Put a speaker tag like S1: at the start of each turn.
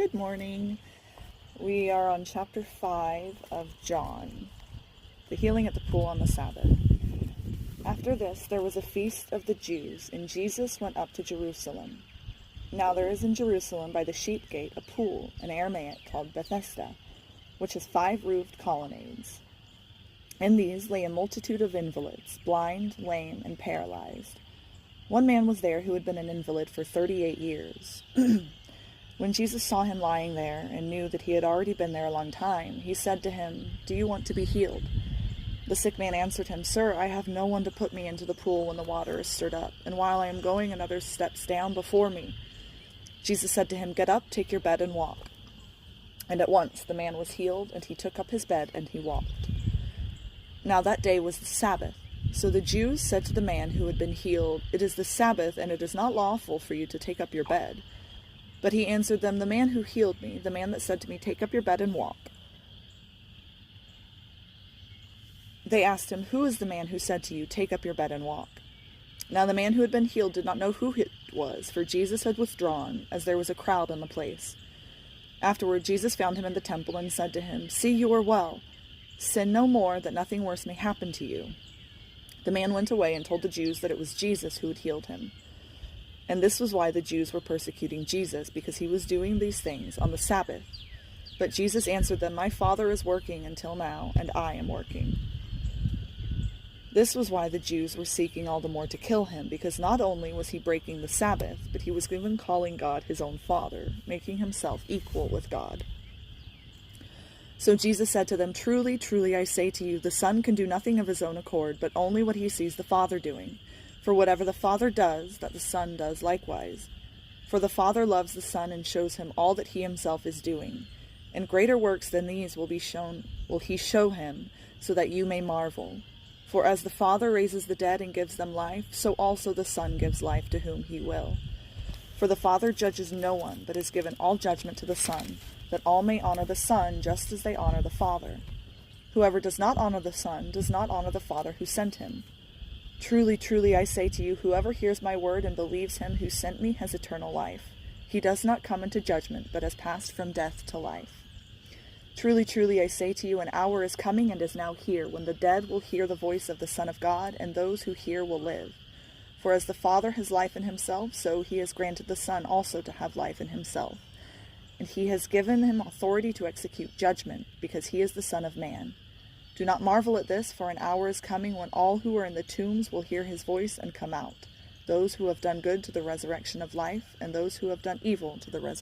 S1: Good morning. We are on chapter 5 of John, the healing at the pool on the Sabbath. After this, there was a feast of the Jews, and Jesus went up to Jerusalem. Now there is in Jerusalem by the sheep gate a pool, in Aramaic called Bethesda, which has 5 roofed colonnades. In these lay a multitude of invalids, blind, lame, and paralyzed. One man was there who had been an invalid for 38 years. When Jesus saw him lying there and knew that he had already been there a long time, he said to him, "Do you want to be healed?" The sick man answered him, "Sir, I have no one to put me into the pool when the water is stirred up, and while I am going, another steps down before me." Jesus said to him, "Get up, take your bed, and walk." And at once the man was healed, and he took up his bed, and he walked. Now that day was the Sabbath. So the Jews said to the man who had been healed, "It is the Sabbath, and it is not lawful for you to take up your bed." But he answered them, "The man who healed me, the man that said to me, 'Take up your bed and walk.'" They asked him, "Who is the man who said to you, 'Take up your bed and walk'?" Now the man who had been healed did not know who it was, for Jesus had withdrawn, as there was a crowd in the place. Afterward Jesus found him in the temple and said to him, "See, you are well. Sin no more, that nothing worse may happen to you." The man went away and told the Jews that it was Jesus who had healed him. And this was why the Jews were persecuting Jesus, because he was doing these things on the Sabbath. But Jesus answered them, "My Father is working until now, and I am working." This was why the Jews were seeking all the more to kill him, because not only was he breaking the Sabbath, but he was even calling God his own Father, making himself equal with God. So Jesus said to them, "Truly, truly, I say to you, the Son can do nothing of his own accord, but only what he sees the Father doing. For whatever the Father does, that the Son does likewise. For the Father loves the Son and shows him all that he himself is doing. And greater works than these will he show him, so that you may marvel. For as the Father raises the dead and gives them life, so also the Son gives life to whom he will. For the Father judges no one, but has given all judgment to the Son, that all may honor the Son just as they honor the Father. Whoever does not honor the Son does not honor the Father who sent him. Truly, truly, I say to you, whoever hears my word and believes him who sent me has eternal life. He does not come into judgment, but has passed from death to life. Truly, truly, I say to you, an hour is coming and is now here, when the dead will hear the voice of the Son of God, and those who hear will live. For as the Father has life in himself, so he has granted the Son also to have life in himself. And he has given him authority to execute judgment, because he is the Son of Man. Do not marvel at this, for an hour is coming when all who are in the tombs will hear his voice and come out, those who have done good to the resurrection of life, and those who have done evil to the resurrection.